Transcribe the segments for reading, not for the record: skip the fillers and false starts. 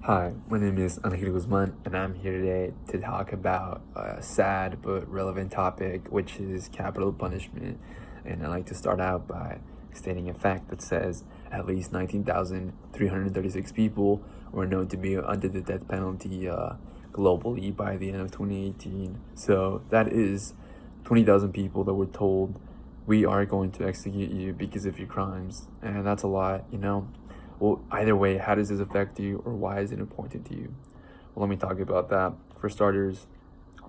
Hi, my name is Angel Guzman, and I'm here today to talk about a sad but relevant topic, which is capital punishment. And I'd like to start out by stating a fact that says at least 19,336 people were known to be under the death penalty globally by the end of 2018. So that is 20,000 people that were told, we are going to execute you because of your crimes. And that's a lot. Well, either way, how does this affect you, or why is it important to you? Well, let me talk about that. For starters,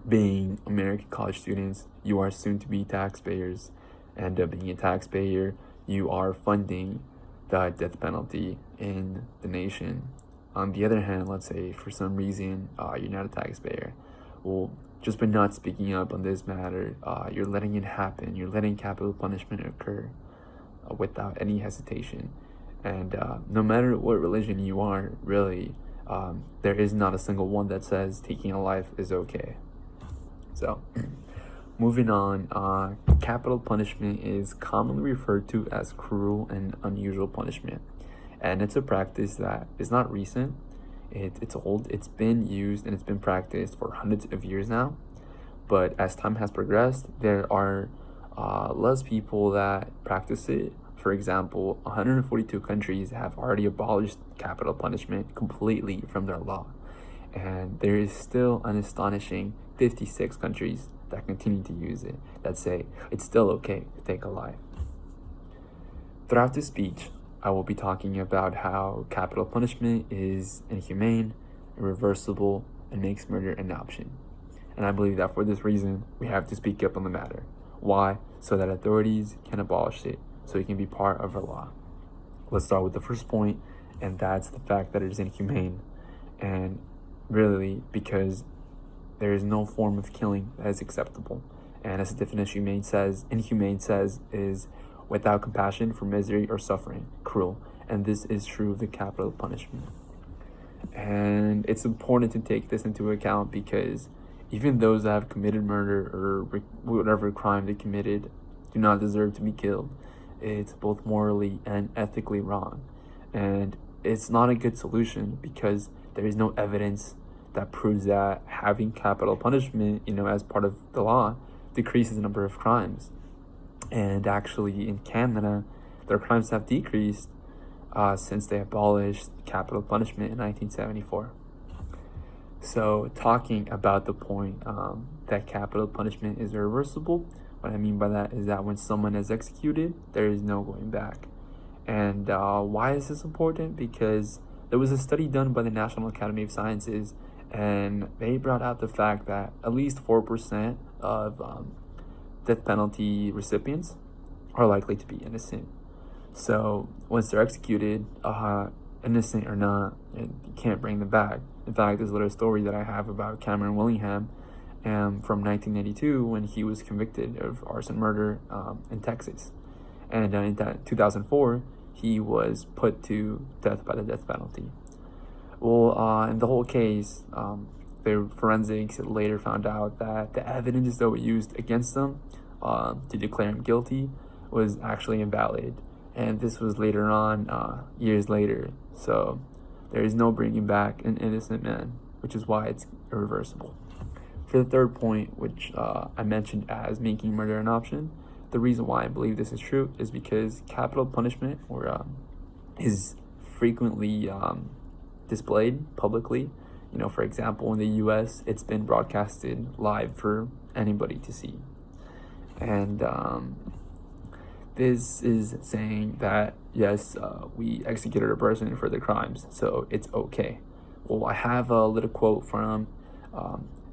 being American college students, you are soon to be taxpayers. And being a taxpayer, you are funding the death penalty in the nation. On the other hand, let's say for some reason you're not a taxpayer. Well, just by not speaking up on this matter, you're letting it happen. You're letting capital punishment occur without any hesitation. And no matter what religion you are, really, there is not a single one that says taking a life is okay. So, moving on, capital punishment is commonly referred to as cruel and unusual punishment. And it's a practice that is not recent, it's old, it's been used and it's been practiced for hundreds of years now. But as time has progressed, there are less people that practice it. For example, 142 countries have already abolished capital punishment completely from their law. And there is still an astonishing 56 countries that continue to use it, that say it's still okay to take a life. Throughout this speech, I will be talking about how capital punishment is inhumane, irreversible, and makes murder an option. And I believe that for this reason, we have to speak up on the matter. Why? So that authorities can abolish it, so it can be part of our law. Let's start with the first point, and that's the fact that it is inhumane. And really, because there is no form of killing that is acceptable. And as the definition inhumane says is without compassion for misery or suffering, cruel. And this is true of the capital punishment. And it's important to take this into account because even those that have committed murder or whatever crime they committed do not deserve to be killed. It's both morally and ethically wrong. And it's not a good solution because there is no evidence that proves that having capital punishment, as part of the law, decreases the number of crimes. And actually, in Canada, their crimes have decreased since they abolished capital punishment in 1974. So, talking about the point that capital punishment is irreversible, what I mean by that is that when someone is executed, there is no going back. And why is this important? Because there was a study done by the National Academy of Sciences, and they brought out the fact that at least 4% of death penalty recipients are likely to be innocent. So once they're executed, innocent or not, you can't bring them back. In fact, there's a little story that I have about Cameron Willingham from 1982 when he was convicted of arson murder in Texas. And in 2004, he was put to death by the death penalty. Well, in the whole case, the forensics later found out that the evidence that was used against them to declare him guilty was actually invalid. And this was later on, years later. So there is no bringing back an innocent man, which is why it's irreversible. For the third point, which I mentioned as making murder an option, the reason why I believe this is true is because capital punishment is frequently displayed publicly. For example, in the US, it's been broadcasted live for anybody to see. And this is saying that, yes, we executed a person for their crimes, so it's okay. Well, I have a little quote from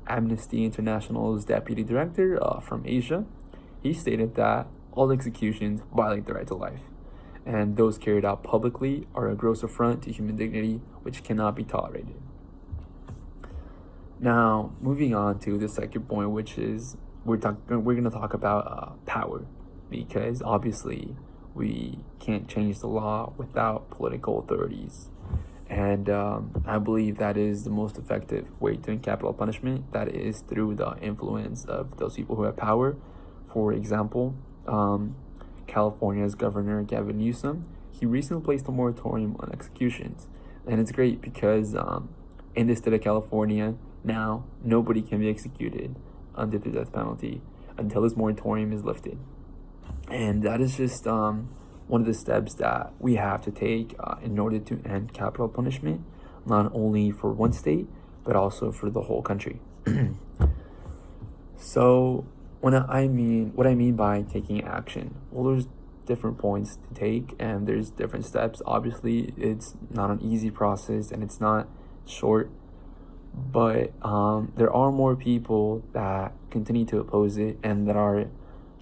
Amnesty International's deputy director from Asia. He stated that all executions violate the right to life, and those carried out publicly are a gross affront to human dignity, which cannot be tolerated. Now, moving on to the second point, which is we're going to talk about power, because obviously we can't change the law without political authorities. And I believe that is the most effective way to end capital punishment. That is through the influence of those people who have power. For example, California's Governor Gavin Newsom, he recently placed a moratorium on executions. And it's great because in the state of California, now nobody can be executed under the death penalty until this moratorium is lifted. And that is just one of the steps that we have to take in order to end capital punishment, not only for one state, but also for the whole country. So what I mean by taking action, well, there's different points to take and there's different steps. Obviously, it's not an easy process and it's not short, but there are more people that continue to oppose it and that are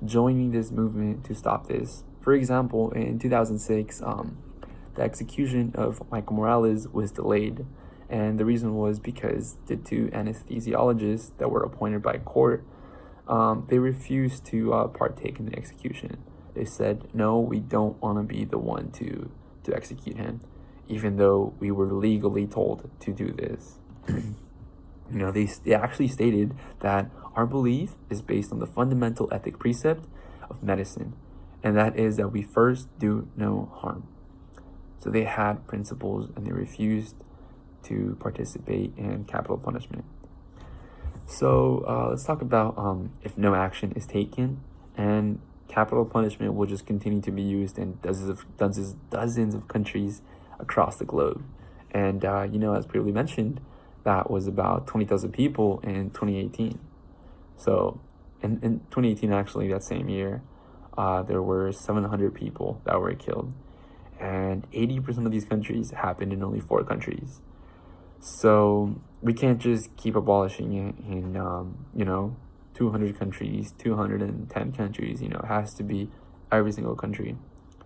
joining this movement to stop this. For example, in 2006, the execution of Michael Morales was delayed, and the reason was because the two anesthesiologists that were appointed by court, they refused to partake in the execution. They said, no, we don't want to be the one to execute him, even though we were legally told to do this. They actually stated that our belief is based on the fundamental ethic precept of medicine, and that is that we first do no harm. So they had principles and they refused to participate in capital punishment. So let's talk about if no action is taken, and capital punishment will just continue to be used in dozens of countries across the globe. And as previously mentioned, that was about 20,000 people in 2018. So in 2018, actually, that same year, there were 700 people that were killed. And 80% of these countries happened in only 4 countries. So we can't just keep abolishing it in, 200 countries, 210 countries. It has to be every single country.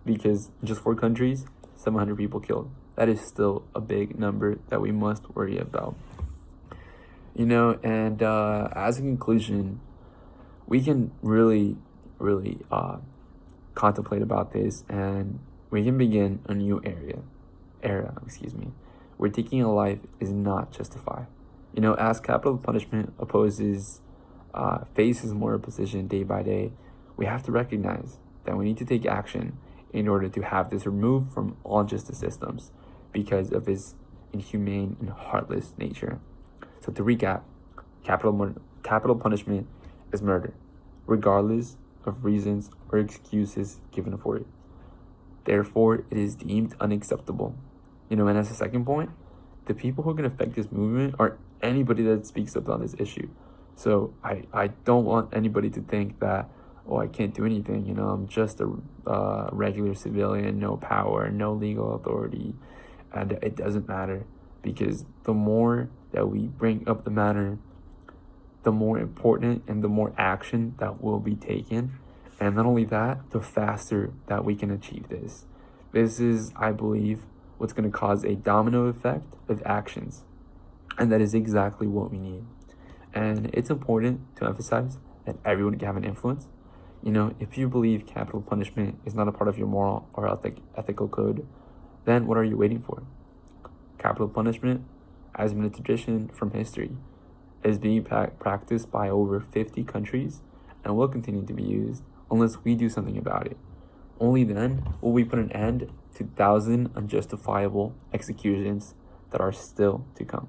Because just 4 countries, 700 people killed. That is still a big number that we must worry about. And as a conclusion, we can really contemplate about this, and we can begin a new era, where taking a life is not justified. As capital punishment faces more opposition day by day, we have to recognize that we need to take action in order to have this removed from all justice systems because of its inhumane and heartless nature. So to recap, capital punishment is murder, regardless of reasons or excuses given for it. Therefore, it is deemed unacceptable. And as a second point, the people who can affect this movement are anybody that speaks up on this issue. So I don't want anybody to think that, I can't do anything. I'm just a regular civilian, no power, no legal authority. And it doesn't matter, because the more that we bring up the matter, the more important and the more action that will be taken. And not only that, the faster that we can achieve this. This is, I believe, what's going to cause a domino effect of actions. And that is exactly what we need. And it's important to emphasize that everyone can have an influence. If you believe capital punishment is not a part of your moral or ethical code, then what are you waiting for? Capital punishment has been a tradition from history. It is being practiced by over 50 countries and will continue to be used unless we do something about it. Only then will we put an end to 1,000 unjustifiable executions that are still to come.